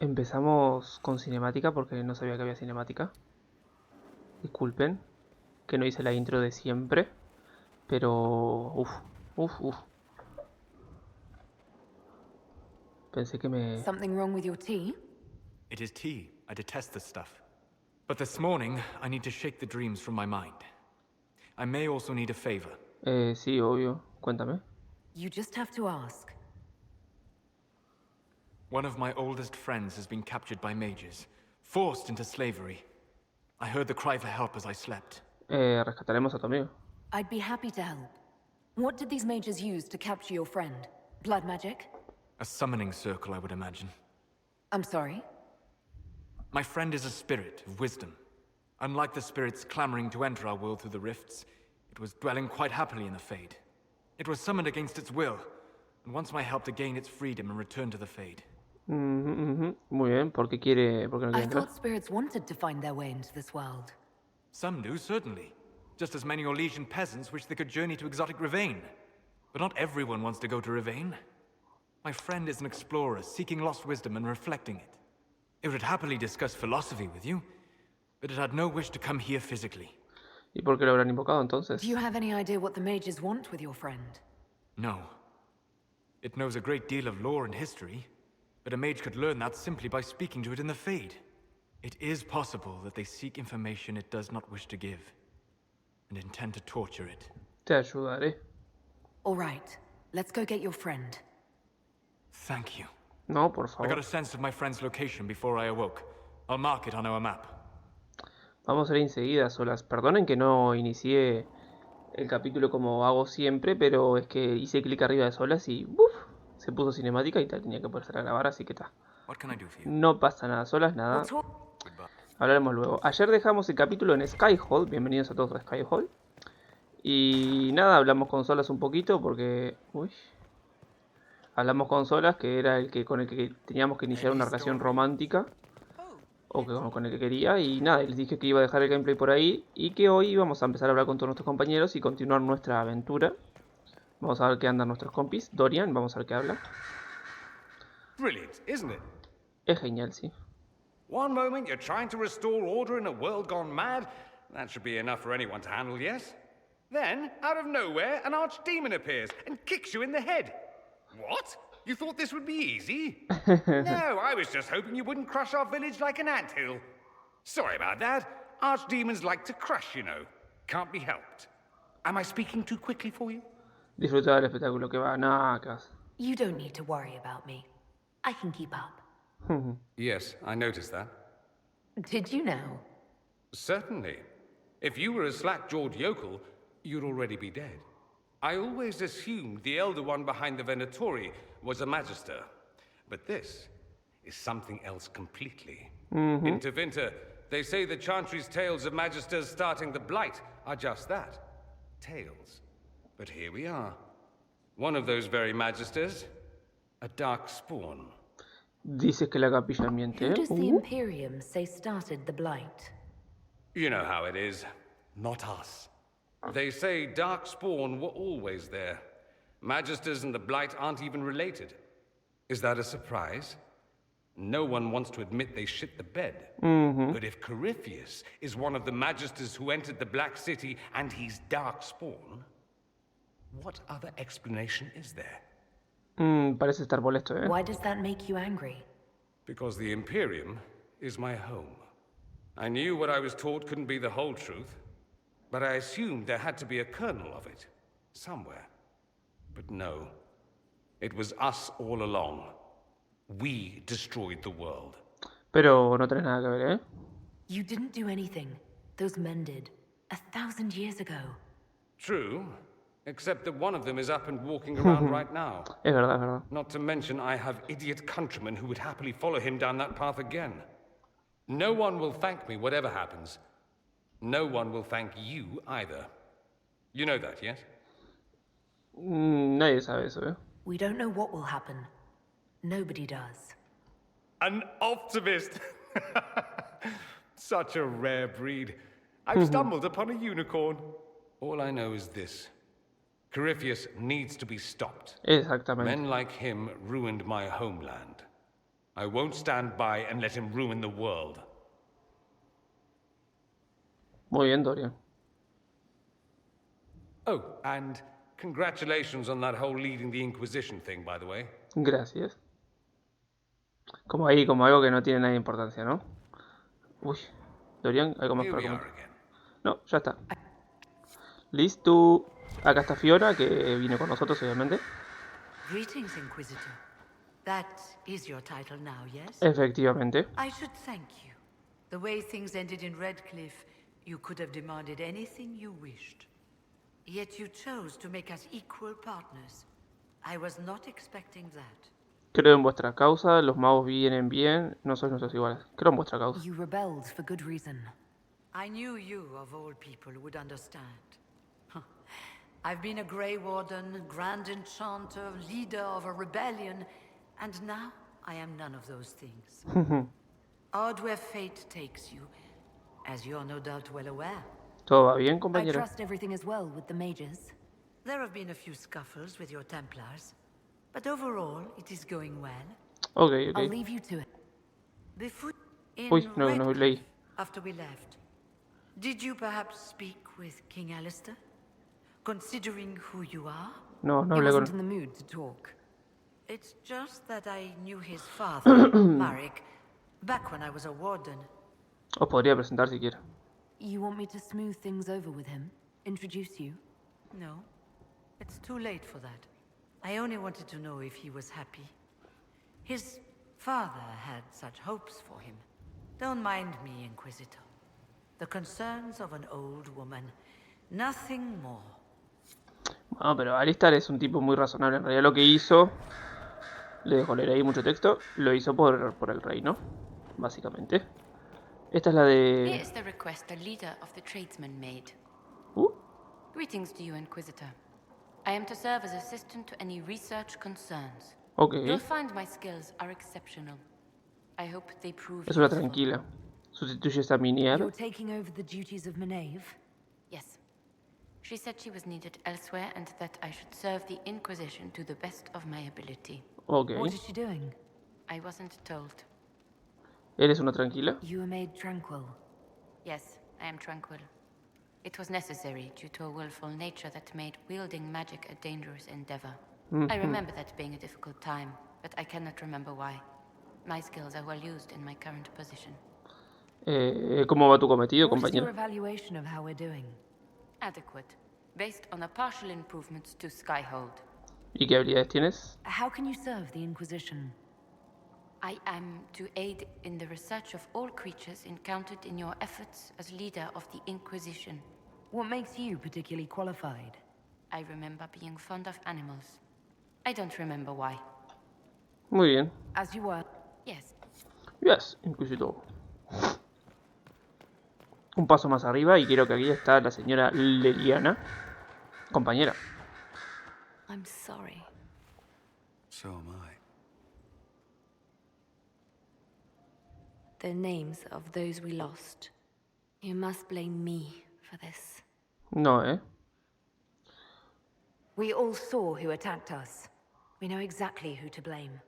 Empezamos con cinemática porque no sabía que había cinemática. Disculpen, que no hice la intro de siempre. Pero... Uf. Pensé que me... Something wrong with your tea? It is tea. I detest this stuff. But this morning, I need to shake the dreams from my mind. I may also need a favor. Sí, obvio. Cuéntame. You just have to ask. One of my oldest friends has been captured by mages, forced into slavery. I heard the cry for help as I slept. Rescataremos a tu amigo. I'd be happy to help. What did these mages use to capture your friend? Blood magic? A summoning circle, I would imagine. I'm sorry? My friend is a spirit of wisdom. Unlike the spirits clamoring to enter our world through the rifts, it was dwelling quite happily in the Fade. It was summoned against its will, and wants my help to gain its freedom and return to the Fade. Muy bien, ¿por qué no quiere I entrar? thought spirits wanted to find their way into this world. Some do, certainly. Just as many Orlesian peasants wish they could journey to exotic Rivain. But not everyone wants to go to Rivain. My friend is an explorer, seeking lost wisdom and reflecting it. It would happily discuss philosophy with you, but it had no wish to come here physically. ¿Y por qué lo habrán invocado entonces? Do you have any idea what the mages want with your friend? No. It knows a great deal of lore and history, but a mage could learn that simply by speaking to it in the Fade. It is possible that they seek information it does not wish to give, and intend to torture it. Te ayudaré. All right, let's go get your friend. Thank you. No, por I got favor. a sense of my friend's location before I awoke. I'll mark it on our map. Vamos a ir enseguida, solas. Perdonen que no inicié el capítulo como hago siempre, pero es que hice clic arriba de solas y ¡buf! Se puso cinemática y tenía que empezar a grabar, así que está. What can I do for you? No pasa nada, solas, nada. We'll talk. Goodbye. Hablaremos luego. Ayer dejamos el capítulo en Skyhold. Bienvenidos a todos a Skyhold. Y nada, hablamos con Solas un poquito porque... Uy. Hablamos con Solas, que era el que con el que teníamos que iniciar una relación romántica. O que, con el que quería. Y nada, les dije que iba a dejar el gameplay por ahí. Y que hoy vamos a empezar a hablar con todos nuestros compañeros y continuar nuestra aventura. Vamos a ver qué andan nuestros compis. Dorian, vamos a ver qué habla. Brilliant, isn't it? Es genial, sí. One moment you're trying to restore order in a world gone mad. That should be enough for anyone to handle, yes? Then, out of nowhere, an archdemon appears and kicks you in the head. What? You thought this would be easy? No, I was just hoping you wouldn't crush our village like an anthill. Sorry about that. Archdemons like to crush, you know. Can't be helped. Am I speaking too quickly for you? Disfrutar del espectáculo que va. Nacas. You don't need to worry about me. I can keep up. Yes, I noticed that. Did you know? Certainly. If you were a slack-jawed yokel, you'd already be dead. I always assumed the Elder One behind the Venatori was a Magister. But this is something else completely. In Tevinter, they say the Chantry's tales of Magisters starting the Blight are just that. Tales. But here we are. One of those very Magisters, a dark spawn. Dices que la capilla miente, Who ¿eh? does the Imperium say started the Blight? You know how it is. Not us. They say Darkspawn were always there. Magisters and the Blight aren't even related. Is that a surprise? No one wants to admit they shit the bed. But if Corypheus is one of the Magisters who entered the Black City and he's Darkspawn, what other explanation is there? Parece estar molesto, ¿eh? Why does that make you angry? Because the Imperium is my home. I knew what I was taught couldn't be the whole truth, but I assumed there had to be a kernel of it, somewhere. But no, it was us all along. We destroyed the world. Pero no tenés nada que ver, ¿eh? You didn't do anything. Those men did. 1,000 years ago. True, except that one of them is up and walking around right now. Es verdad, es verdad. Not to mention I have idiot countrymen who would happily follow him down that path again. No one will thank me whatever happens. No one will thank you either. You know that, yes? Nadie sabe eso, ¿eh? We don't know what will happen. Nobody does. An optimist! Such a rare breed. I've stumbled upon a unicorn. All I know is this. Corypheus needs to be stopped. Exactamente. Men like him ruined my homeland. I won't stand by and let him ruin the world. Muy bien, Dorian. Oh, and congratulations on that whole leading the Inquisition thing, by the way. Gracias. Como ahí, como algo que no tiene nada de importancia, ¿no? Uy, Dorian, algo más Here para we are comentar. again. No, ya está. Listo. Acá está Fiona, que vino con nosotros, obviamente. Greetings, Inquisitor. That is your title now, yes? Efectivamente. I should thank you. The way things ended in Redcliffe, you could have demanded anything you wished. Yet you chose to make us equal partners. I was not expecting that. Creo en vuestra causa, los magos vienen bien, no sois nuestros iguales. Creo en vuestra causa. You rebelled for good reason. I knew you, of all people, would understand. I've been a Grey Warden, Grand Enchanter, leader of a rebellion, and now I am none of those things. Odd where fate takes you, as you're no doubt well aware. ¿Todo va bien, I compañera? trust everything is well with the mages. There have been a few scuffles with your Templars, but overall it is going well. Ok, I'll ok. leave you to it. Before in Uy, no Redcliffe, leí. after we left, did you perhaps speak with King Alistair? Considering who you are? No, no He hablé wasn't con... in the mood to talk. It's just that I knew his father, Marek, back when I was a warden. Os podría presentar si quiere. You want me to smooth things over with him? Introduce you? No, it's too late for that. I only wanted to know if he was happy. His father had such hopes for him. Don't mind me, Inquisitor. The concerns of an old woman. Nothing more. No, pero Alistar es un tipo muy razonable. En realidad lo que hizo, le dejo leer ahí mucho texto, lo hizo por el rey, ¿no? Básicamente. Esta es la Here de... is the request the leader of the tradesmen made. Uh, Greetings to you, Inquisitor. I am to serve as assistant to any research concerns. ok. You'll find my skills are exceptional. I hope they prove Es una useful. tranquila. Sustituyes a Minier. You're taking over the duties of Maeve? Yes. She said she was needed elsewhere and that I should serve the Inquisition to the best of my ability. Ok. What is she doing? I wasn't told. ¿Eres una tranquila? You were made tranquil. Yes, I am tranquil. It was necessary due to a willful nature that made wielding magic a dangerous endeavor. I remember that being a difficult time, but I cannot remember why. My skills are well used in my current position. ¿Cómo va tu cometido, What is your compañera? evaluation of how we're doing? Adequate, based on the partial improvements to Skyhold. ¿Y qué habilidades tienes? How can you serve the Inquisition? I am to aid in the research of all creatures encountered in your efforts as leader of the Inquisition. What makes you particularly qualified? I remember being fond of animals. I don't remember why. Muy bien. As you were. Yes, Yes, Inquisitor. Un paso más arriba y quiero que aquí está la señora Leliana. Compañera. I'm sorry. So am I. The names of those we lost. You must blame me for this. No, ¿eh? We all saw who attacked us. We know exactly who to blame.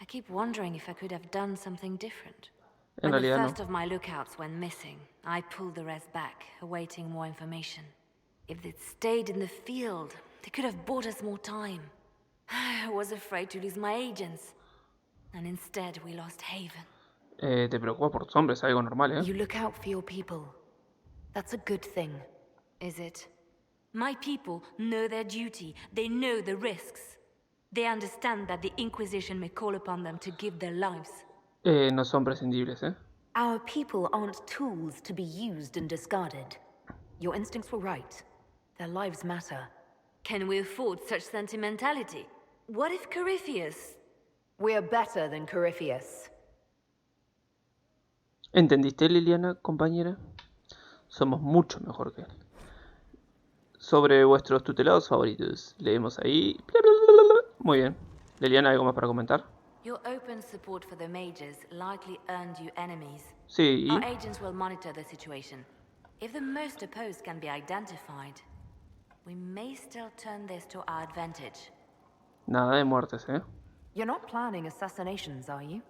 I keep wondering if I could have done something different. En When the realidad first no. of my lookouts went missing, I pulled the rest back, awaiting more information. If they'd stayed in the field, they could have bought us more time. I was afraid to lose my agents. And instead, we lost Haven. Te preocupas por tus hombres, algo normal, ¿eh? You look out for your people. That's a good thing, is it? My people know their duty. They know the risks. They understand that the Inquisition may call upon them to give their lives. No son prescindibles, ¿eh? Our people aren't tools to be used and discarded. Your instincts were right. Their lives matter. Can we afford such sentimentality? What if Corypheus? We're better than Corypheus. ¿Entendiste, Liliana, compañera? Somos mucho mejor que él. Sobre vuestros tutelados favoritos. Leemos ahí. Bla, bla, bla, bla. Muy bien. Liliana, ¿algo más para comentar? Your open support for the mages likely earned you enemies. Sí. Our agents will monitor the situation. If the most opposed can be identified, we may still turn this to our advantage. Nada de muertes, ¿eh? You're not planning assassinations, are you?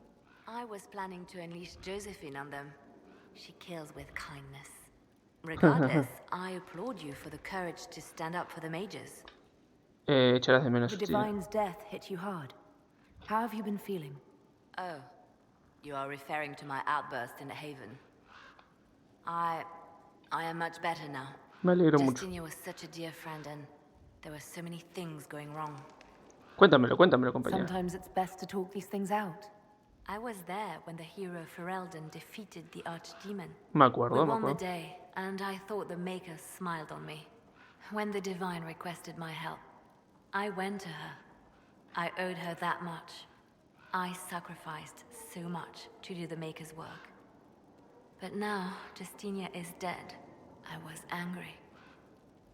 I was planning to unleash Josephine on them. She kills with kindness. Regardless, I applaud you for the courage to stand up for the mages. Echarás de menos, The Justina. Divine's death hit you hard. How have you been feeling? Oh, you are referring to my outburst in the Haven. I am much better now. Me alegro mucho. Justinia was such a dear friend and there were so many things going wrong. Cuéntamelo, compañera. Sometimes it's best to talk these things out. I was there when the hero Ferelden defeated the archdemon. Me acuerdo, We me won the acuerdo. day, and I thought the Maker smiled on me. When the Divine requested my help, I went to her. I owed her that much. I sacrificed so much to do the Maker's work. But now, Justinia is dead. I was angry.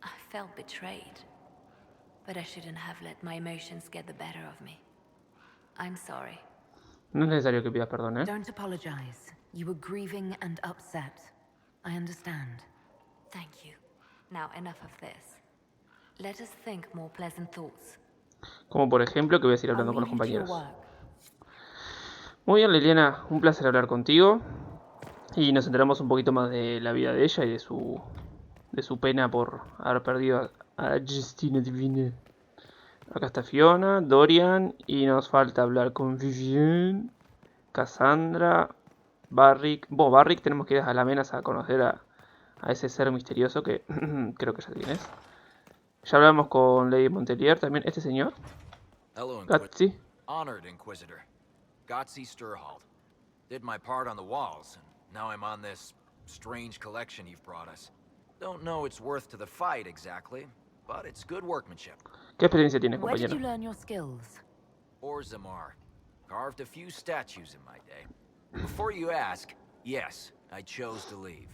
I felt betrayed. But I shouldn't have let my emotions get the better of me. I'm sorry. No es necesario que pidas perdón, ¿eh? Don't apologize. You were grieving and upset. I understand. Thank you. Now enough of this. Let us think more pleasant thoughts. Como por ejemplo que voy a seguir I'll hablando con los leave you to your compañeros. work. Muy bien, Liliana. Un placer hablar contigo. Y nos enteramos un poquito más de la vida de ella y de su pena por haber perdido a Justina Divine. Acá está Fiona, Dorian, y nos falta hablar con Vivienne, Cassandra, Barrick. Bueno, Barrick tenemos que ir a la Menas a conocer a ese ser misterioso que creo que ya tienes. Ya hablamos con Lady Montelier también. Este señor, Hello, Inquisitor. Gatsby. Honored Inquisitor. Gotsy Sturhald. Did my part on the walls, and now I'm on this strange collection you've brought us. Don't know its worth to the fight exactly, but it's good workmanship. ¿Qué experiencia tienes, Where did you compañero? learn your skills? Orzamar. Carved a few statues in my day. Before you ask, yes, I chose to leave.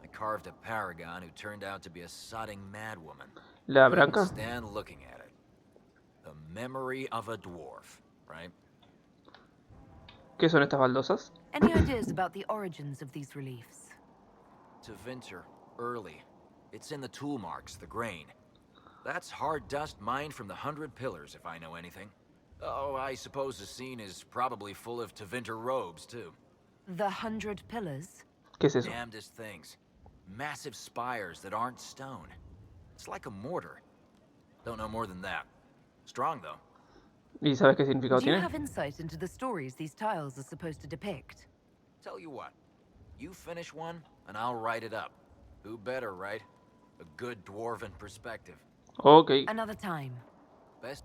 I carved a paragon who turned out to be a sodding madwoman. La Couldn't Branca. stand looking at it. The memory of a dwarf, right? ¿Qué son estas baldosas? Any ideas about the origins of these reliefs? To Vinter, early. It's in the tool marks, the grain. That's hard dust mined from the 100 Pillars, if I know anything. Oh, I suppose the scene is probably full of Tevinter robes, too. The 100 Pillars? ¿Qué es eso? Damnedest things. Massive spires that aren't stone. It's like a mortar. Don't know more than that. Strong, though. ¿Y sabes qué significado Do you tiene? have insight into the stories these tiles are supposed to depict? Tell you what. You finish one, and I'll write it up. Who better, right? A good dwarven perspective. Ok, Another time. Best...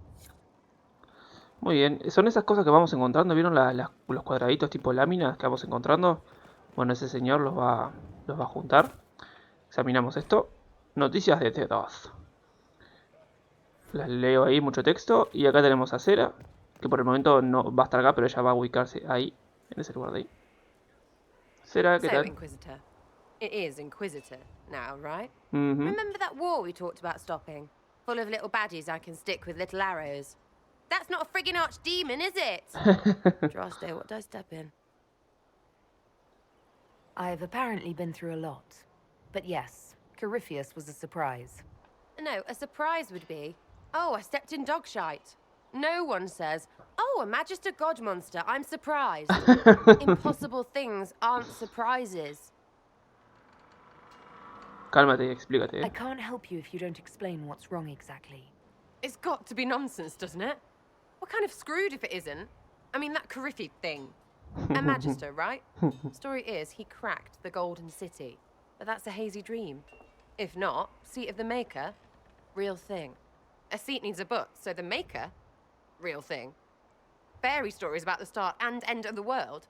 muy bien. Son esas cosas que vamos encontrando. ¿Vieron los cuadraditos tipo láminas que vamos encontrando? Bueno, ese señor los va a juntar. Examinamos esto. Noticias de T2. Las leo ahí, mucho texto. Y acá tenemos a Cera, que por el momento no va a estar acá, pero ella va a ubicarse ahí, en ese lugar de ahí. Cera, ¿qué So, tal? Inquisitor. It is Inquisitor now, right? Mhm. Remember that war we talked about stopping? Full of little baddies I can stick with little arrows. That's not a friggin' archdemon, is it? Droste, what did I step in? I've apparently been through a lot. But yes, Corypheus was a surprise. No, a surprise would be, oh, I stepped in dog shite. No one says, oh, a Magister God monster, I'm surprised. Impossible things aren't surprises. Cálmate y explícate, I can't help you if you don't explain what's wrong exactly. It's got to be nonsense, doesn't it? We're kind of screwed if it isn't. I mean, that Coryphe thing. A Magister, right? Story is, he cracked the Golden City. But that's a hazy dream. If not, seat of the Maker, real thing. A seat needs a butt, so the Maker, real thing. Fairy stories about the start and end of the world,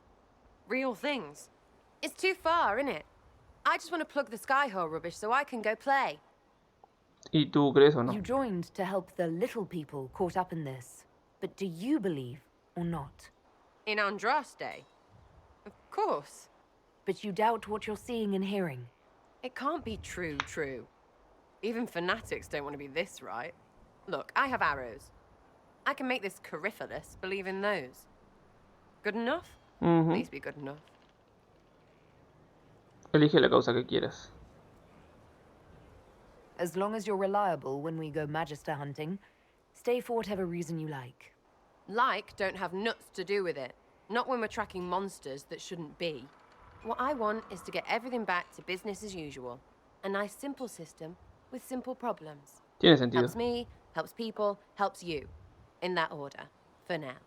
real things. It's too far, isn't it? I just want to plug the Skyhole rubbish so I can go play. ¿Y tú crees o no? You joined to help the little people caught up in this. But do you believe or not? In Andraste? Of course. But you doubt what you're seeing and hearing. It can't be true. Even fanatics don't want to be this right. Look, I have arrows. I can make this Corypheus believe in those. Good enough? Mhm. Please be good enough. Elige la causa que quieras. As long as you're reliable when we go Magister hunting, Stay for whatever reason you like. Like don't have nuts to do with it. Not when we're tracking monsters that shouldn't be. What I want is to get everything back to business as usual. A nice simple system with simple problems. Tiene sentido. Helps me, helps people, helps you. In that order. For now.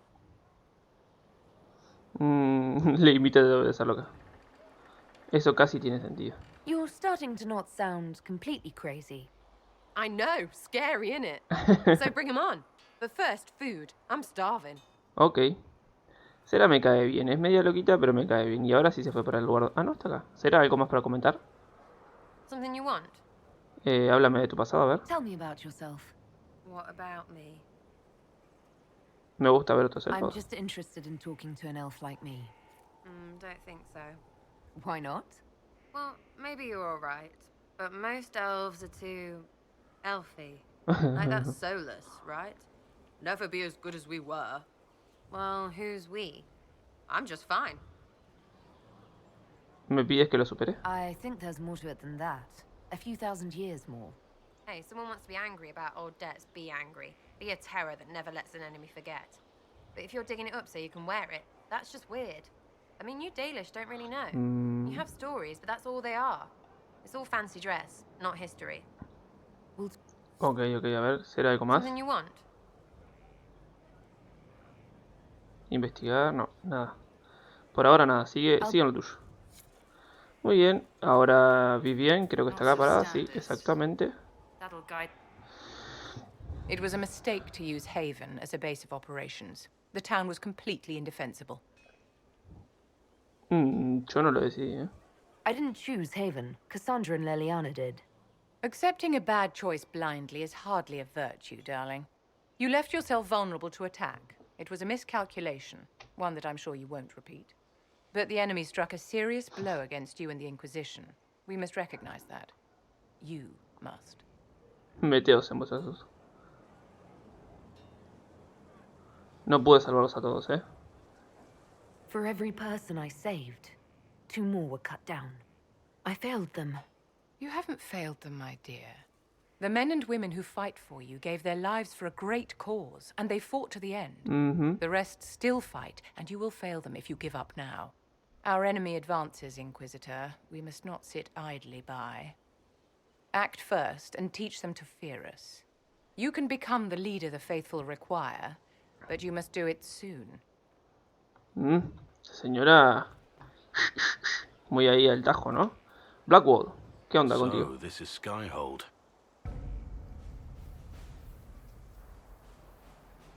Le imita de hacerlo acá. Eso casi tiene sentido. You're starting to not sound completely crazy. I know, scary, innit? So bring 'em on. But first, food. I'm starving. Ok. Sera me cae bien. Es media loquita, pero me cae bien. Y ahora sí se fue para el lugar... Ah, no, está acá. ¿Será algo más para comentar? Something you want? Háblame de tu pasado, a ver. Tell me about yourself. What about me? Me gusta ver otros I'm elfos. just interested in talking to an elf like me. Don't think so. Why not? Well, maybe you're alright. But most elves are too... elfy. Like that's soulless, right? Never be as good as we were. Well, who's we? I'm just fine. ¿Me pides que lo supere? I think there's more to it than that. A few thousand years more. Hey, someone wants to be angry about old debts, be angry. Be a terror that never lets an enemy forget. But if you're digging it up so you can wear it, that's just weird. I mean, you Dalish don't really know. You have stories, but that's all they are. It's all fancy dress, not history. Well, Ok, a ver, ¿será algo más? Something you want? Investigar, no, nada. Por ahora nada, sigue en lo tuyo. Muy bien, ahora Vivian, creo que está acá parada, sí, exactamente. That'll guide. It was a mistake to use Haven as a base of operations. The town was completely indefensible. Yo no lo decidí, I didn't choose Haven. Cassandra and Leliana did. Accepting a bad choice blindly is hardly a virtue, darling. You left yourself vulnerable to attack. It was a miscalculation, one that I'm sure you won't repeat. But the enemy struck a serious blow against you and the Inquisition. We must recognize that. You must. Meteos en vosotros. No pude salvarlos a todos, For every person I saved, 2 more were cut down. I failed them. You haven't failed them, my dear. The men and women who fight for you gave their lives for a great cause, and they fought to the end. The rest still fight, and you will fail them if you give up now. Our enemy advances, Inquisitor. We must not sit idly by. Act first and teach them to fear us. You can become the leader the faithful require, but you must do it soon. Señora... Muy ahí al tajo, ¿no? Blackwall, ¿qué onda contigo? So, this is Skyhold.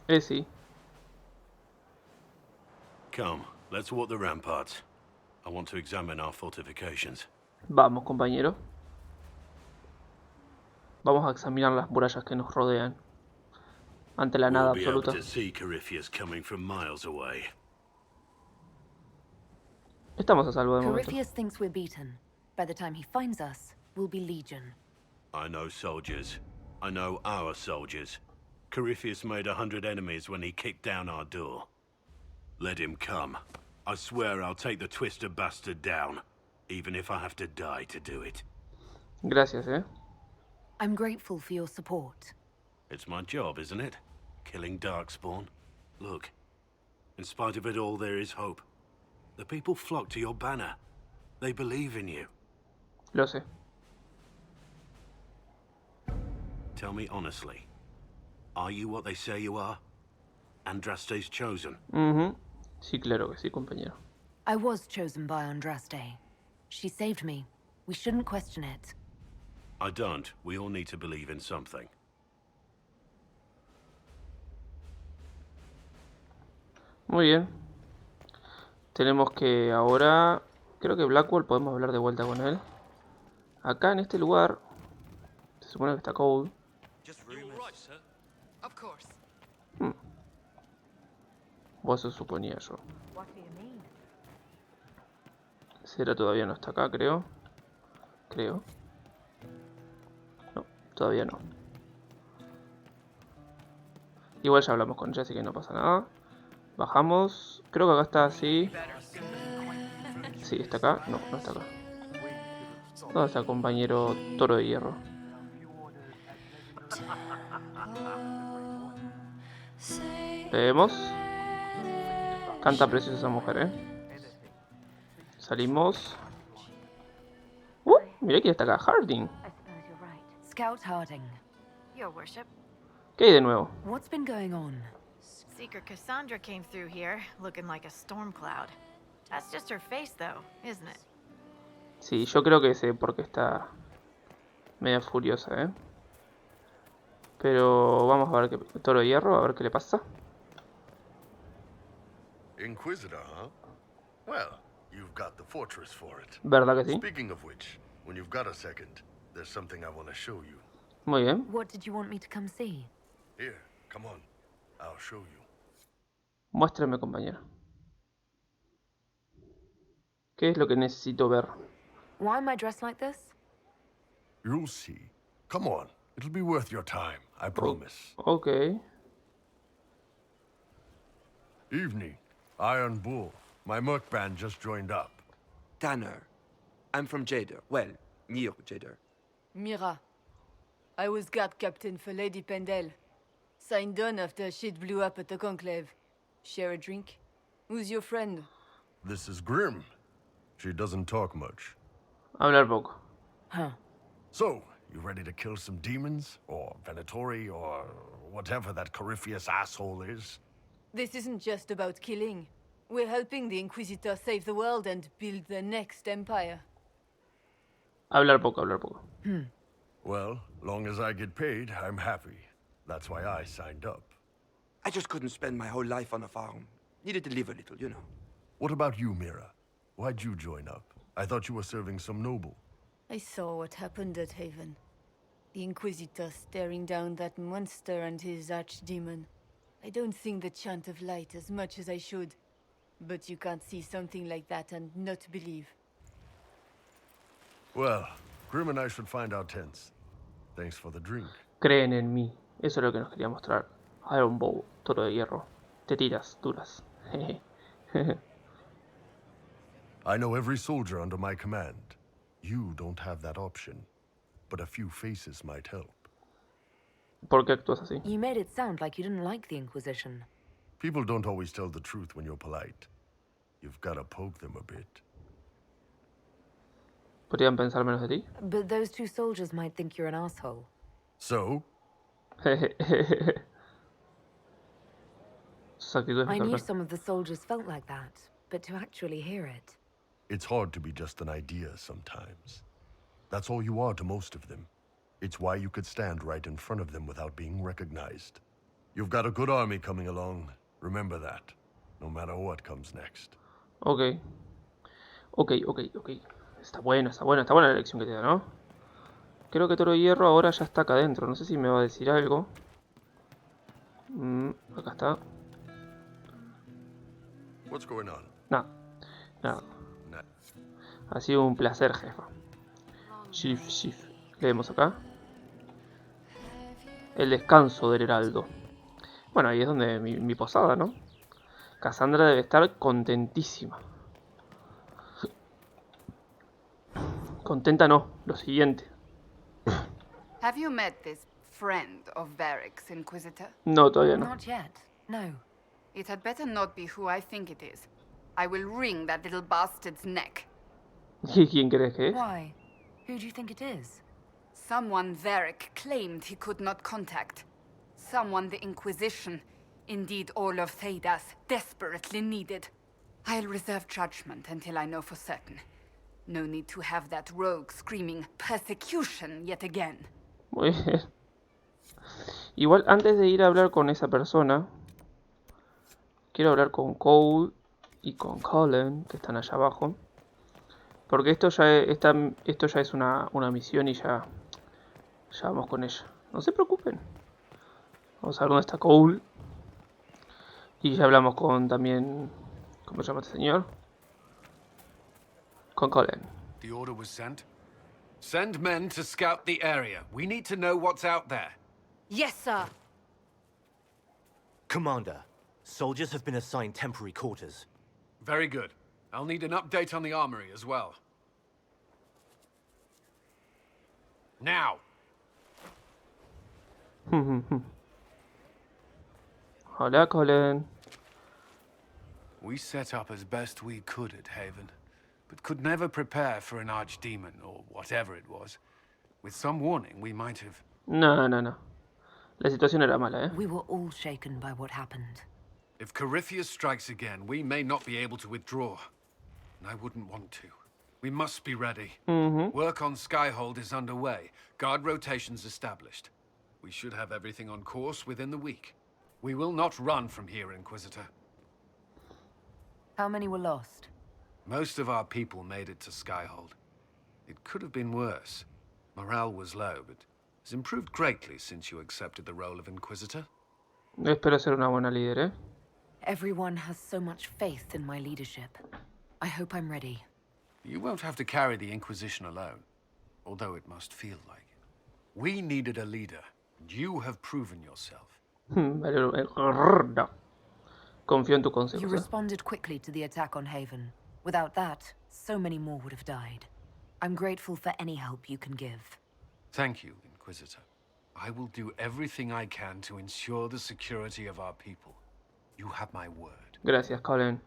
Sí. Come, let's walk the ramparts. I want to examine our fortifications. Vamos, compañero. Vamos a examinar las murallas que nos rodean. Ante la nada We'll be able absoluta. to see Corypheus coming from miles away. Estamos a salvo de momento. Corypheus thinks we're beaten. By the time he finds us, we'll be legion. I know soldiers. I know our soldiers. Corypheus made 100 enemies when he kicked down our door. Let him come. I swear I'll take the twister bastard down, even if I have to die to do it. Gracias, I'm grateful for your support. It's my job, isn't it? Killing Darkspawn. Look, in spite of it all, there is hope. The people flock to your banner. They believe in you. Lo sé. Tell me honestly, are you what they say you are? Andraste's chosen? Sí, claro que sí, compañero. I was chosen by Andraste. She saved me. We shouldn't question it. I don't. We all need to believe in something. Muy bien. Tenemos que ahora... Creo que Blackwall podemos hablar de vuelta con él. Acá en este lugar... Se supone que está Cole. O eso suponía yo. Cera todavía no está acá, creo. No, todavía no. Igual ya hablamos con ella, así que no pasa nada. Bajamos. Creo que acá está así. Sí, está acá. No, no está acá. ¿Dónde está el compañero Toro de Hierro? Leemos. Canta preciosa esa mujer, Salimos. Mirá quién está acá, Harding. Scout Harding. Your worship. ¿Qué hay de nuevo? What's been going on? Seeker Cassandra came through here, looking like a storm cloud. That's just her face, though, isn't it? Sí, yo creo que sé por qué está media furiosa, Pero vamos a ver qué... Toro de hierro, a ver qué le pasa. Inquisitor, huh? Well, you've got the fortress for it. ¿Verdad que sí? Speaking of which, when you've got a second, there's something I want to show you. Muy bien. What did you want me to come see? Here, come on. I'll show you. Muéstrame, compañero. ¿Qué es lo que necesito ver? Why am I dressed like this? You'll see. Come on. It'll be worth your time, I promise. Okay. Evening. Iron Bull. My merc band just joined up. Tanner. I'm from Jader. Well, near Jader. Mira. I was guard captain for Lady Pendel. Signed on after shit blew up at the Conclave. Share a drink? Who's your friend? This is Grim. She doesn't talk much. Hablar poco. Huh. So, you ready to kill some demons? Or Venatori? Or whatever that Corypheus asshole is? This isn't just about killing. We're helping the Inquisitor save the world and build the next empire. Hablar poco, hablar poco. Well, long as I get paid, I'm happy. That's why I signed up. I just couldn't spend my whole life on a farm. Needed to live a little, you know. What about you, Mira? Why'd you join up? I thought you were serving some noble. I saw what happened at Haven. The Inquisitor staring down that monster and his archdemon. I don't think the chant of light as much as I should. But you can't see something like that and not believe. Well, Grim and I should find our tents. Thanks for the drink. Creen en mí. Eso es lo que nos quería mostrar. Iron Bow, toro de hierro. Tetiras duras. I know every soldier under my command. You don't have that option. But a few faces might help. ¿Por qué actúas así? You made it sound like you didn't like the Inquisition. People don't always tell the truth when you're polite. You've got to poke them a bit. ¿Podrían pensar menos de ti? But those two soldiers might think you're an asshole. So? I knew some of the soldiers felt like that, but to actually hear it... It's hard to be just an idea sometimes. That's all you are to most of them. It's why you could stand right in front of them without being recognized. You've got a good army coming along. Remember that. No matter what comes next. Ok. Está buena la elección que te da, ¿no? Creo que Toro de Hierro ahora ya está acá adentro. No sé si me va a decir algo. Acá está. What's going on? Nada. Ha sido un placer, jefa. Shift. Leemos acá. El descanso del heraldo. Bueno, ahí es donde mi posada, ¿no? Cassandra debe estar contentísima. Contenta no, lo siguiente. Have you met this friend of Varric's, Inquisitor? No, todavía no. Not yet. No. It had better not be who I think it is. I will wring that little bastard's neck. ¿Y quién crees que es? Why? Who do you think it is? Someone Varric claimed he could not contact. Someone the Inquisition, indeed all of Thedas, desperately needed. I'll reserve judgment until I know for certain. No need to have that rogue screaming persecution yet again. Muy bien. Igual, antes de ir a hablar con esa persona, quiero hablar con Cole y con Colin, que están allá abajo. Porque esto ya es una misión y ya vamos con ella. No se preocupen. Vamos a ver dónde está Cole. Y ya hablamos con también... ¿Cómo se llama este señor? Con Colin. The order was sent. Send men to scout the area. We need to know what's out there. Yes, sir. Commander, soldiers have been assigned temporary quarters. Very good. I'll need an update on the armory as well. Now! Hola, Colin. We set up as best we could at Haven, but could never prepare for an archdemon, or whatever it was. With some warning, we might have... No. La situación era mala, We were all shaken by what happened. If Corypheus strikes again, we may not be able to withdraw. And I wouldn't want to. We must be ready. Work on Skyhold is underway. Guard rotations established. We should have everything on course within the week. We will not run from here, Inquisitor. How many were lost? Most of our people made it to Skyhold. It could have been worse. Morale was low, but has improved greatly since you accepted the role of Inquisitor. Espero ser una buena líder, Everyone has so much faith in my leadership. I hope I'm ready. You won't have to carry the Inquisition alone, although it must feel like it. We needed a leader, and you have proven yourself. No. Confío en tu consejo. You responded quickly to the attack on Haven. Without that, so many more would have died. I'm grateful for any help you can give. Thank you, Inquisitor. I will do everything I can to ensure the security of our people. You have my word. Gracias, Colin.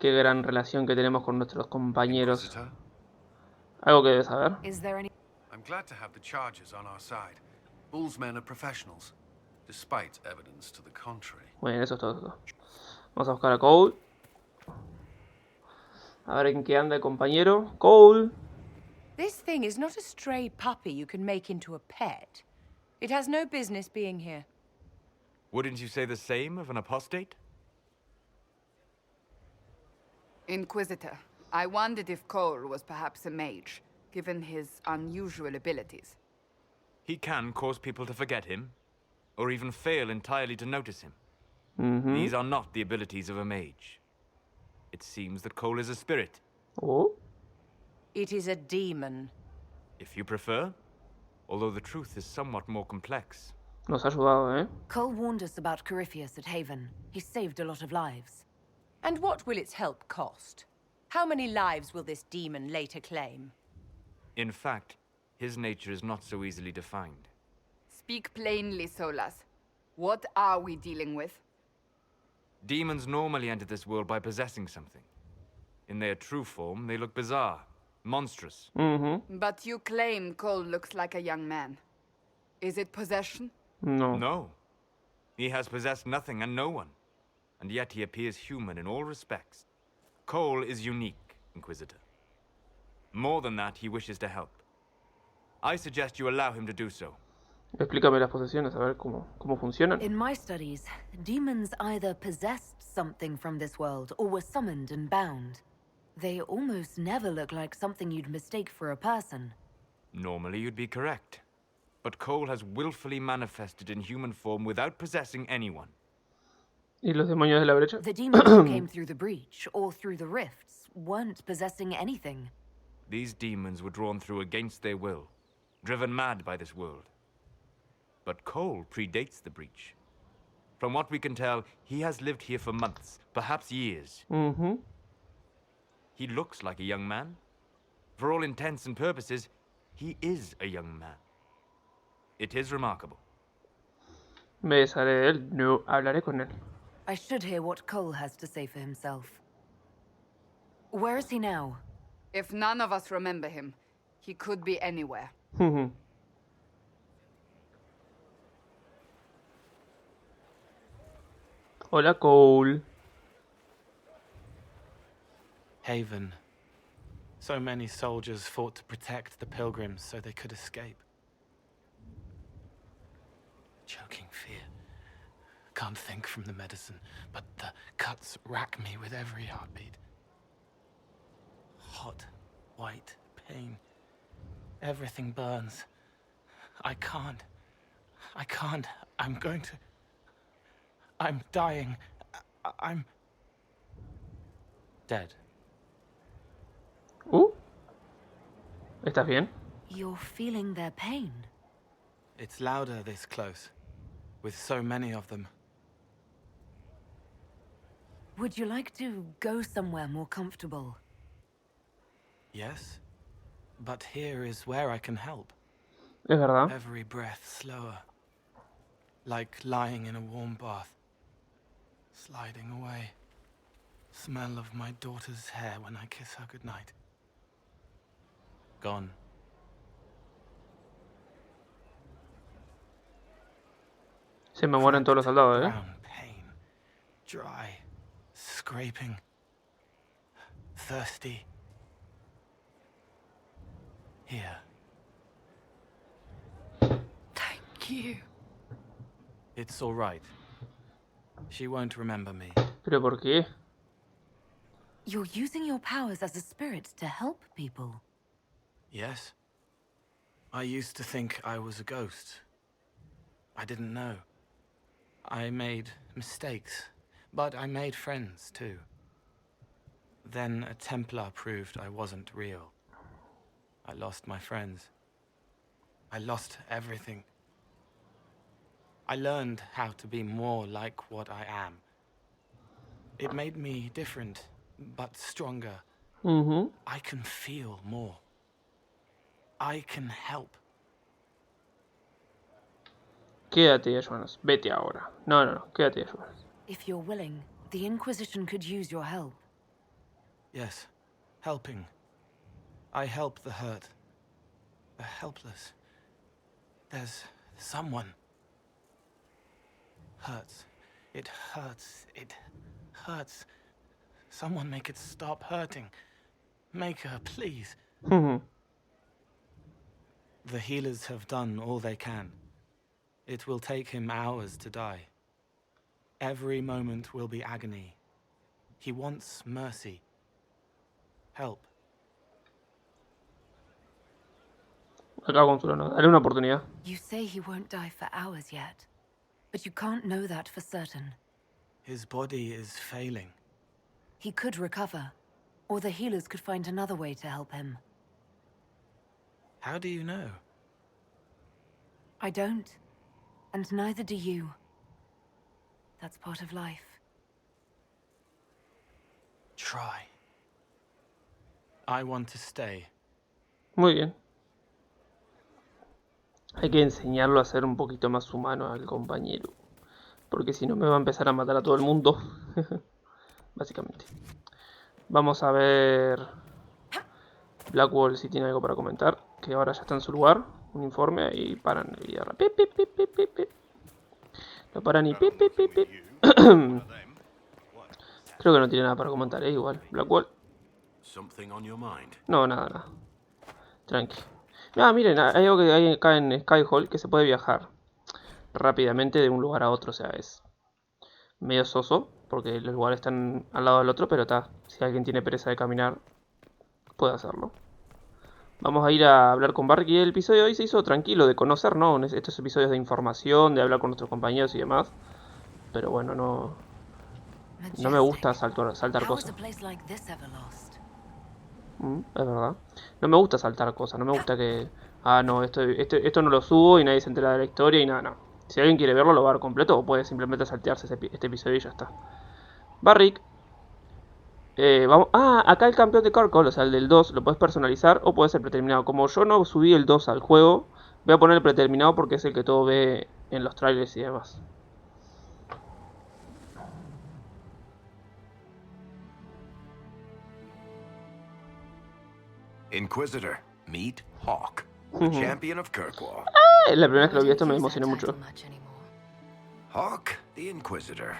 Qué gran relación que tenemos con nuestros compañeros. Inquisitor? Algo que debes saber. Is there any... I'm glad to have the Chargers on our side. Bull's men are professionals, despite evidence to the contrary. Muy bien, eso es todo. Vamos a buscar a Cole. A ver en qué anda el compañero. Cole. This thing is not a stray puppy you can make into a pet. It has no business being here. Wouldn't you say the same of an apostate? Inquisitor, I wondered if Cole was perhaps a mage, given his unusual abilities. He can cause people to forget him, or even fail entirely to notice him. These are not the abilities of a mage. It seems that Cole is a spirit. Oh. It is a demon. If you prefer, although the truth is somewhat more complex. Nos ha ayudado, Cole warned us about Corypheus at Haven. He saved a lot of lives. And what will its help cost? How many lives will this demon later claim? In fact, his nature is not so easily defined. Speak plainly, Solas. What are we dealing with? Demons normally enter this world by possessing something. In their true form, they look bizarre, monstrous. But you claim Cole looks like a young man. Is it possession? No. He has possessed nothing and no one. And yet he appears human in all respects. Cole is unique, Inquisitor. More than that, he wishes to help. I suggest you allow him to do so. Explícame las posesiones, a ver cómo funcionan. In my studies, demons either possessed something from this world or were summoned and bound. They almost never look like something you'd mistake for a person. Normally you'd be correct. But Cole has willfully manifested in human form without possessing anyone. ¿Y los demonios de la brecha? The demons who came through the breach or through the rifts weren't possessing anything. These demons were drawn through against their will, driven mad by this world. But Cole predates the breach. From what we can tell, he has lived here for months, perhaps years. He looks like a young man. For all intents and purposes, he is a young man. It is remarkable. Me desharé de él. No, hablaré con él. I should hear what Cole has to say for himself. Where is he now? If none of us remember him, he could be anywhere. Hola, Cole. Haven. So many soldiers fought to protect the pilgrims so they could escape. Choking fear. Can't think from the medicine, but the cuts rack me with every heartbeat. Hot, white pain. Everything burns. I can't. I'm going to... I'm dying. I'm... dead. ¿Estás bien? You're feeling their pain. It's louder this close, with so many of them. Would you like to go somewhere more comfortable? Yes, but here is where I can help. Es verdad. Every breath slower, like lying in a warm bath. sliding away. Smell of my daughter's hair when I kiss her goodnight. Gone. Se me mueren todos los soldados, ¿eh? Brown pain. Dry. Scraping. Thirsty. Here. Thank you. It's all right. She won't remember me. ¿Pero por qué? You're using your powers as a spirit to help people. Yes. I used to think I was a ghost. I didn't know. I made mistakes, but I made friends too. Then a Templar proved I wasn't real. I lost my friends. I lost everything. I learned how to be more like what I am. It made me different, but stronger. I can feel more. I can help. Quédate, Jonas. Vete ahora. No. Quédate, Jonas. If you're willing, the Inquisition could use your help. Yes, helping. I help the hurt. The helpless. There's someone. Hurts. It hurts. It hurts. Someone make it stop hurting. Make her, please. The healers have done all they can. It will take him hours to die. Every moment will be agony. He wants mercy. Help. Acá consuelo, dale una oportunidad. You say he won't die for hours yet, but you can't know that for certain. His body is failing. He could recover, or the healers could find another way to help him. How do you know? I don't, and neither do you. That's part of life. Try. I want to stay. Muy bien. Hay que enseñarlo a ser un poquito más humano al compañero. Porque si no me va a empezar a matar a todo el mundo. Básicamente. Vamos a ver Blackwall si tiene algo para comentar. Que ahora ya está en su lugar. Un informe y paran el video. Pip, pip, pip, pip, pip, pip. Lo paran y pip, pip, pip, pip. Creo que no tiene nada para comentar, igual. Blackwall. No, nada. Tranqui. Ah, miren, hay algo que hay acá en Skyhall que se puede viajar rápidamente de un lugar a otro. O sea, es medio soso porque los lugares están al lado del otro, pero está. Si alguien tiene pereza de caminar, puede hacerlo. Vamos a ir a hablar con Barrick y el episodio de hoy se hizo tranquilo, de conocer, ¿no? Estos episodios de información, de hablar con nuestros compañeros y demás. Pero bueno, no me gusta saltar cosas. Es verdad. No me gusta saltar cosas, no me gusta que... Ah, no, esto no lo subo y nadie se entera de la historia y nada, no. Si alguien quiere verlo, lo va a ver completo o puede simplemente saltearse este episodio y ya está. Barrick. Vamos. Ah, acá el campeón de Carcol, o sea, el del 2, lo puedes personalizar o puede ser predeterminado. Como yo no subí el 2 al juego, voy a poner el predeterminado porque es el que todo ve en los trailers y demás. Inquisitor, meet Hawk, the champion of Kirkwall. Ah, la primera vez que lo vi esto me emocioné mucho. Hawk, the Inquisitor.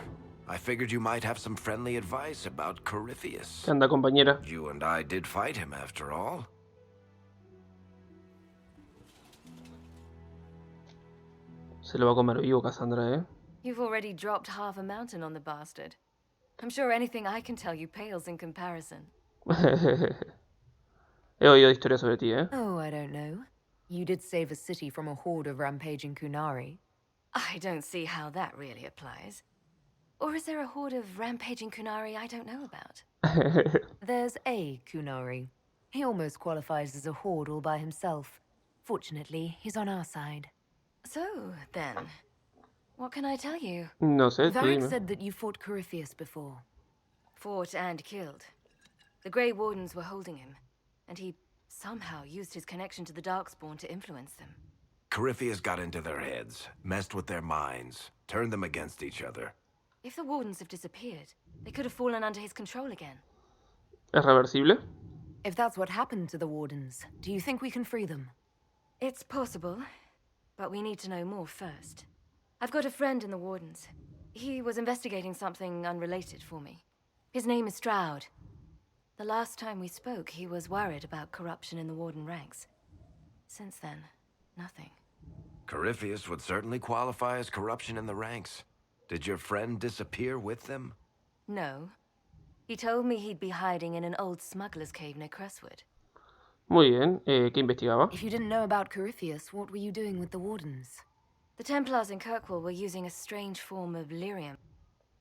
I figured you might have some friendly advice about Corypheus. ¿Qué anda, compañera? You and I did fight him after all. Se lo va a comer vivo, Cassandra, ¿eh? You've already dropped half a mountain on the bastard. I'm sure anything I can tell you pales in comparison. He oído historias sobre ti, ¿eh? Oh, I don't know. You did save a city from a horde of rampaging Kunari. I don't see how that really applies. Or is there a horde of rampaging Kunari I don't know about? There's a Kunari. He almost qualifies as a horde all by himself. Fortunately, he's on our side. So, then, what can I tell you? No sé, Varric said that you fought Corypheus before. Fought and killed. The Grey Wardens were holding him, and he somehow used his connection to the Darkspawn to influence them. Corypheus got into their heads, messed with their minds, turned them against each other. If the Wardens have disappeared, they could have fallen under his control again. ¿Es reversible? If that's what happened to the Wardens, do you think we can free them? It's possible, but we need to know more first. I've got a friend in the Wardens. He was investigating something unrelated for me. His name is Stroud. The last time we spoke, he was worried about corruption in the Warden ranks. Since then, nothing. Corypheus would certainly qualify as corruption in the ranks. Did your friend disappear with them? No. He told me he'd be hiding in an old smuggler's cave near Crestwood. Muy bien. ¿Qué investigaba? If you didn't know about Corypheus, what were you doing with the Wardens? The Templars in Kirkwall were using a strange form of lyrium.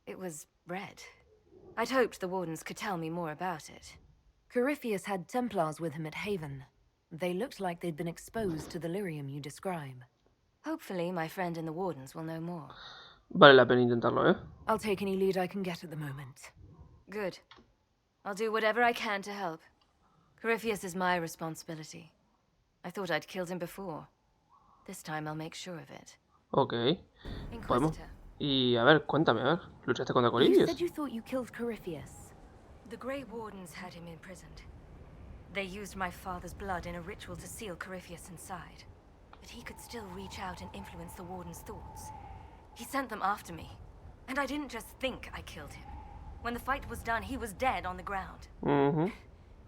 It was red. I'd hoped the Wardens could tell me more about it. Corypheus had Templars with him at Haven. They looked like they'd been exposed to the lyrium you describe. Hopefully, my friend in the Wardens will know more. Vale la pena intentarlo, ¿eh? I'll take any lead I can get at the moment. Good. I'll do whatever I can to help. Corypheus is my responsibility. I thought I'd killed him before. This time I'll make sure of it. Ok. Podemos. Inquisitor. Y a ver, cuéntame, a ver. ¿Luchaste contra You Corypheus? said you thought you killed Corypheus. The Grey Wardens had him imprisoned. They used my father's blood in a ritual to seal Corypheus inside. But he could still reach out and influence the Warden's thoughts. He sent them after me. And I didn't just think I killed him. When the fight was done, he was dead on the ground. Mm-hmm.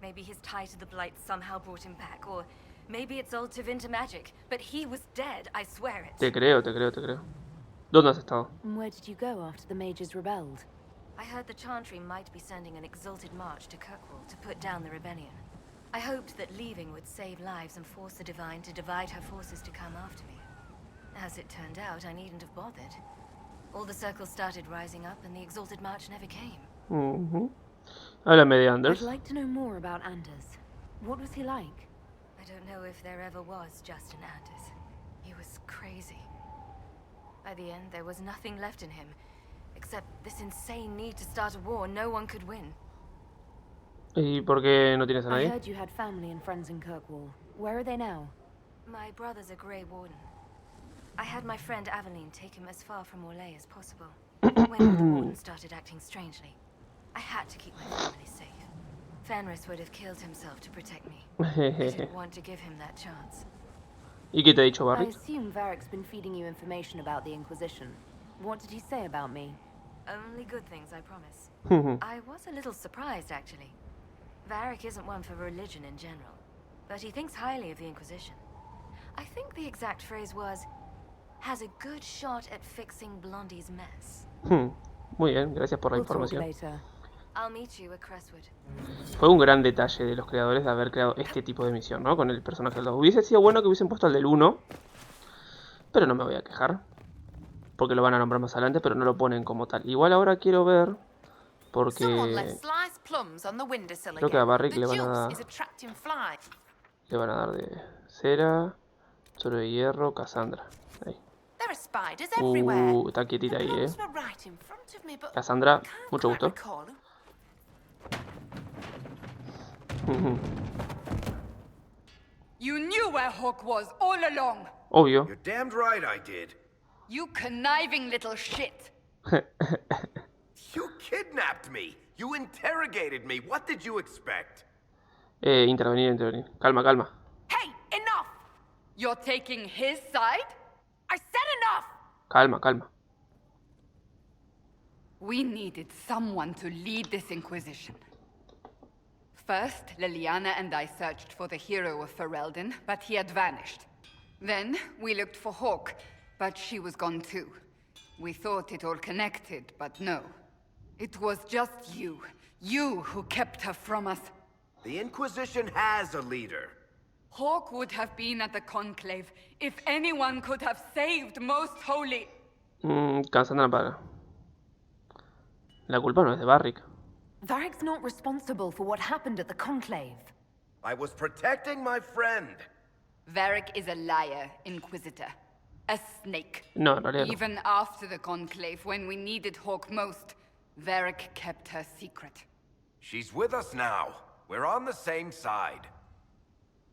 Maybe his tie to the Blight somehow brought him back, or maybe it's old Tevinter magic. But he was dead, I swear it. Te creo, te creo, te creo. ¿Dónde has estado? And where did you go after the mages rebelled? I heard the Chantry might be sending an exalted march to Kirkwall to put down the rebellion. I hoped that leaving would save lives and force the Divine to divide her forces to come after me. As it turned out, I needn't have bothered. All the circles started rising up and the exalted march never came. Mm-hmm. Háblame de Anders. I'd like to know more about Anders. What was he like? I don't know if there ever was just an Anders. He was crazy. By the end, there was nothing left in him, except this insane need to start a war no one could win. ¿Y por qué no tienes a I nadie? heard you had family and friends in Kirkwall. Where are they now? My brother's a Grey Warden. I had my friend Aveline take him as far from Orlais as possible. When all the Wardens started acting strangely, I had to keep my family safe. Fenris would have killed himself to protect me. I didn't want to give him that chance. ¿Y qué te ha dicho I Barry? assume Varric's been feeding you information about the Inquisition. What did he say about me? Only good things, I promise. Mhm. I was a little surprised, actually. Varric isn't one for religion in general, but he thinks highly of the Inquisition. I think the exact phrase was, has a good shot at fixing Blondie's mess. Muy bien, gracias por la We'll talk información. later. I'll meet you at Crestwood. Fue un gran detalle de los creadores de haber creado este tipo de misión, ¿no? Con el personaje del 2. Hubiese sido bueno que hubiesen puesto el del 1, pero no me voy a quejar. Porque lo van a nombrar más adelante, pero no lo ponen como tal. Igual ahora quiero ver, porque creo que a Barrick le van a dar de cera, suelo de hierro, Cassandra. Ahí. Está quietita ahí, Cassandra, mucho gusto. You knew where Hawk was all along. Obvio. You're damned right I did. You conniving little shit. You kidnapped me. You interrogated me. What did you expect? Intervenir. Calma, calma. Hey, enough! You're taking his side? I said enough! Calma, calma. We needed someone to lead this Inquisition. First, Liliana and I searched for the hero of Ferelden, but he had vanished. Then, we looked for Hawk, but she was gone too. We thought it all connected, but no. It was just you. You who kept her from us. The Inquisition has a leader. Hawk would have been at the Conclave if anyone could have saved Most Holy. Cassandra para. La culpa no es de Barrick. Varric's not responsible for what happened at the Conclave. I was protecting my friend. Varric is a liar, Inquisitor. A snake. No, en realidad no. Even after the Conclave, when we needed Hawk most, Varric kept her secret. She's with us now. We're on the same side.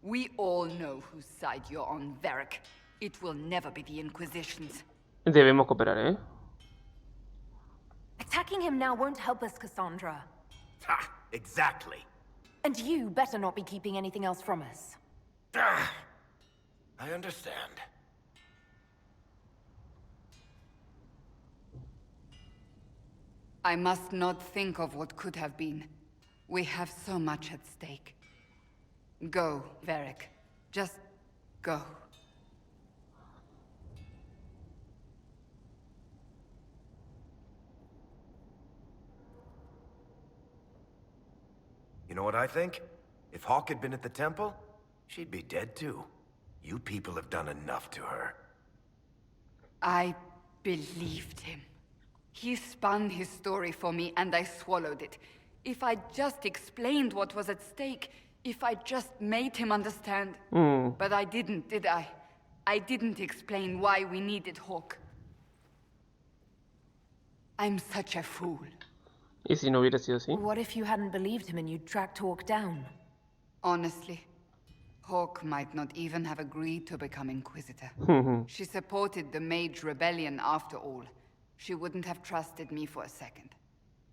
We all know whose side you're on, Varric. It will never be the Inquisition's. Debemos cooperar, Attacking him now won't help us, Cassandra. Ha! Exactly. And you better not be keeping anything else from us. I understand. I must not think of what could have been. We have so much at stake. Go, Varric. Just go. You know what I think? If Hawk had been at the temple, she'd be dead too. You people have done enough to her. I believed him. He spun his story for me and I swallowed it. If I just explained what was at stake, if I just made him understand. But I didn't, did I? I didn't explain why we needed Hawk. I'm such a fool. ¿Y si no hubiera sido así? What if you hadn't believed him and you'd tracked Hawk down? Honestly, Hawk might not even have agreed to become Inquisitor. She supported the Mage Rebellion after all. She wouldn't have trusted me for a second.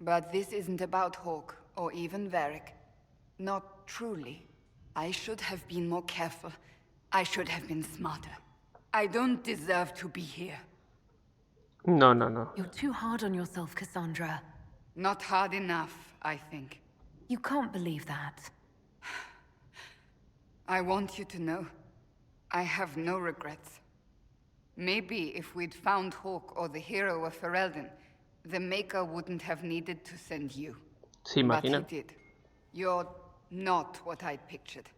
But this isn't about Hawk, or even Varric. Not truly. I should have been more careful. I should have been smarter. I don't deserve to be here. No, no, no. You're too hard on yourself, Cassandra. Not hard enough, I think. You can't believe that. I want you to know, I have no regrets. Maybe if we'd found Hawk or the hero of Ferelden, the Maker wouldn't have needed to send you. ¿Se imagina? But he did. You're not what I'd pictured.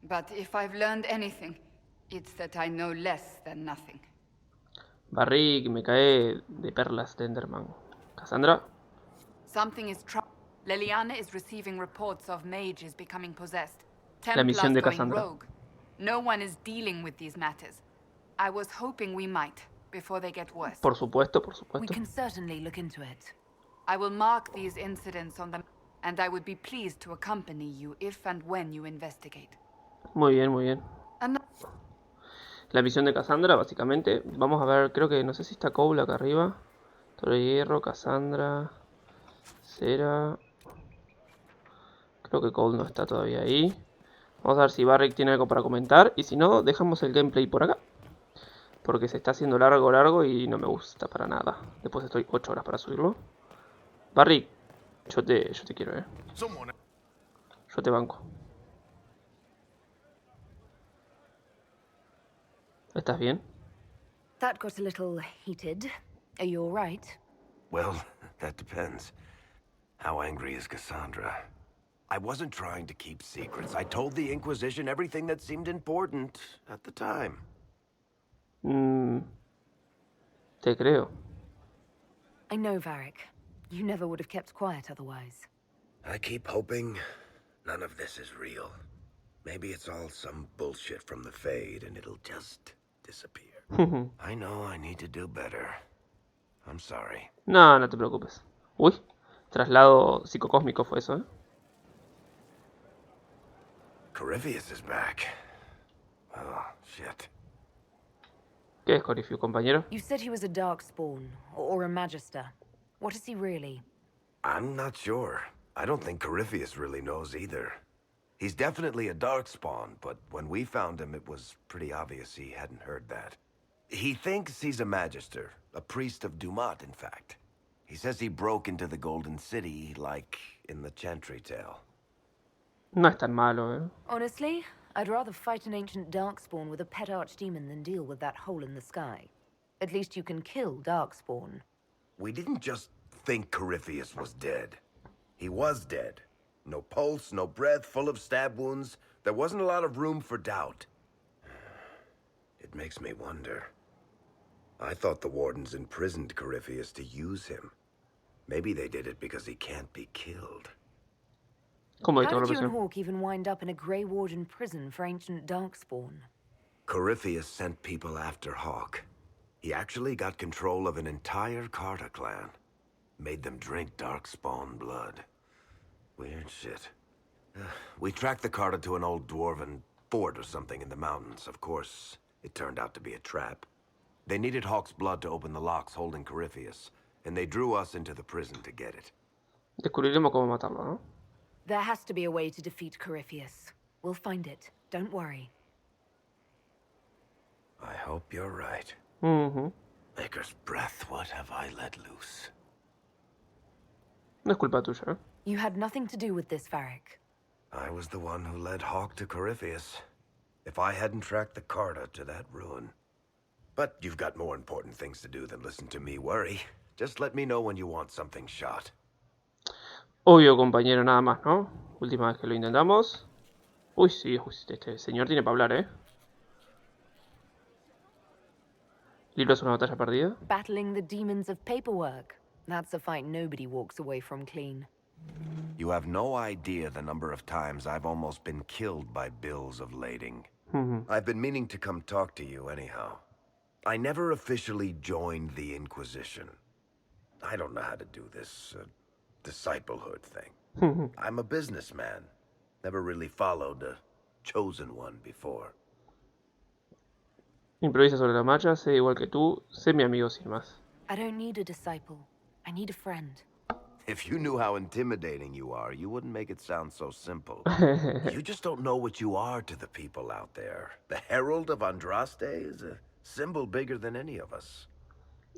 But if I've learned anything, it's that I know less than nothing. Barrick, me cae de perlas de Enderman. ¿Cassandra? Something is Leliana is receiving reports of mages becoming possessed. La misión de Templars going Cassandra. rogue. No one is dealing with these matters. I was hoping we might, before they get worse. Por supuesto, por We supuesto. can certainly look into it. I will mark these incidents on them, and I would be pleased to accompany you if and when you investigate. Muy bien, muy bien. And La misión de Cassandra, básicamente. Vamos a ver, creo que no sé si está Cole acá arriba. Toro de Hierro, Cassandra, Cera. Creo que Cole no está todavía ahí. Vamos a ver si Barrick tiene algo para comentar. Y si no, dejamos el gameplay por acá. Porque se está haciendo largo y no me gusta para nada. Después estoy 8 horas para subirlo. Barrick, yo te quiero, Yo te banco. ¿Estás bien? That got a little heated. Are you all right? Well, that depends. How angry is Cassandra? I wasn't trying to keep secrets. I told the Inquisition everything that seemed important at the time. Te creo. I know, Varric. You never would have kept quiet otherwise. I keep hoping none of this is real. Maybe it's all some bullshit from the Fade and it'll just disappear. I know I need to do better. I'm sorry. No, no te preocupes. Uy, traslado psicocósmico fue eso, Corypheus is back. Oh, shit. ¿Qué es Corypheus, compañero? You said he was a Darkspawn, or a Magister. What is he really? I'm not sure. I don't think Corypheus really knows either. He's definitely a Darkspawn, but when we found him, it was pretty obvious he hadn't heard that. He thinks he's a Magister, a priest of Dumat, in fact. He says he broke into the Golden City, like in the Chantry tale. No es tan malo, Honestly, I'd rather fight an ancient Darkspawn with a pet archdemon than deal with that hole in the sky. At least you can kill Darkspawn. We didn't just think Corypheus was dead. He was dead. No pulse, no breath, full of stab wounds. There wasn't a lot of room for doubt. It makes me wonder. I thought the Wardens imprisoned Corypheus to use him. Maybe they did it because he can't be killed. ¿Cómo How did you and Hawk even wind up in a Grey Warden prison for ancient Darkspawn? Corypheus sent people after Hawk. He actually got control of an entire Carter clan. Made them drink Darkspawn blood. Weird shit. We tracked the Carter to an old dwarven fort or something in the mountains. Of course, it turned out to be a trap. They needed Hawk's blood to open the locks holding Corypheus. and they drew us into the prison to get it. Descubriremos cómo matarlo, ¿no? There has to be a way to defeat Corypheus. We'll find it. Don't worry. I hope you're right. Maker's breath, what have I let loose? No es culpa tuya, ¿eh? You had nothing to do with this, Varric. I was the one who led Hawk to Corypheus. If I hadn't tracked the Carta to that ruin. But you've got more important things to do than listen to me worry. Just let me know when you want something shot. Obvio, compañero, nada más, ¿no? Última vez que lo intentamos. Uy, sí, este señor tiene para hablar, ¿eh? ¿Libro es una batalla perdida? Battling the demons of paperwork. That's a fight nobody walks away from clean. You have no idea the number of times I've almost been killed by bills of lading. I've been meaning to come talk to you anyhow. I never officially joined the Inquisition. I don't know how to do this disciplehood thing. I'm a businessman. Never really followed a chosen one before. Improvisa sobre la marcha, sé igual que tú, sé mi amigo sin más. I don't need a disciple. I need a friend. If you knew how intimidating you are, you wouldn't make it sound so simple. You just don't know what you are to the people out there. The Herald of Andraste is a symbol bigger than any of us.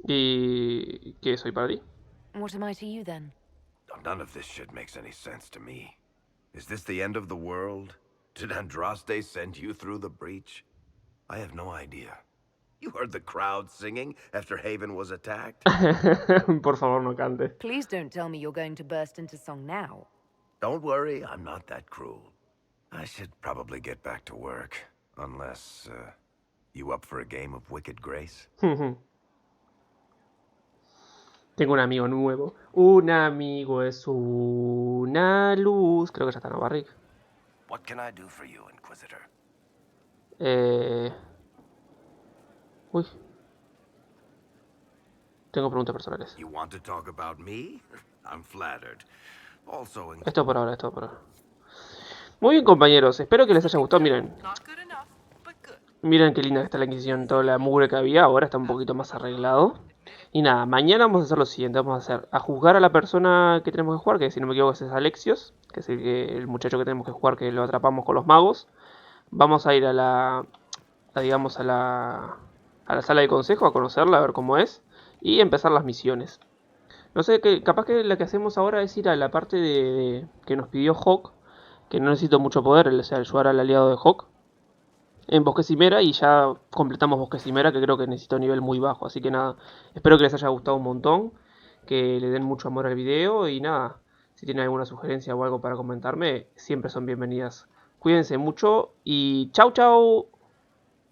¿Y qué soy para ti? What am I to you then? None of this shit makes any sense to me. Is this the end of the world? Did Andraste send you through the breach? I have no idea. You heard the crowd singing after Haven was attacked? Por favor, no cante. Please don't tell me you're going to burst into song now. Don't worry, I'm not that cruel. I should probably get back to work. Unless, you up for a game of Wicked Grace? Tengo un amigo nuevo. Un amigo es una luz. Creo que ya está, ¿no, Barrick? What can I do for you, Inquisitor? Uy. Tengo preguntas personales. You want to talk about me? I'm flattered. Also, Esto por ahora, esto por ahora. Muy bien, compañeros. Espero que les haya gustado. Miren. Miren qué linda está la Inquisición. Toda la mugre que había. Ahora está un poquito más arreglado. Y nada, mañana vamos a hacer lo siguiente. Vamos a juzgar a la persona que tenemos que jugar. Que si no me equivoco es Alexios. Que es el muchacho que tenemos que jugar. Que lo atrapamos con los magos. Vamos a ir a la sala de consejo. A conocerla, a ver cómo es. Y empezar las misiones. No sé, capaz que la que hacemos ahora es ir a la parte de que nos pidió Hawk. Que no necesito mucho poder, o sea, ayudar al aliado de Hawk. En Bosque Cimera y ya completamos Bosque Cimera, que creo que necesito un nivel muy bajo. Así que nada, espero que les haya gustado un montón. Que le den mucho amor al video y nada. Si tienen alguna sugerencia o algo para comentarme, siempre son bienvenidas. Cuídense mucho y chau chau.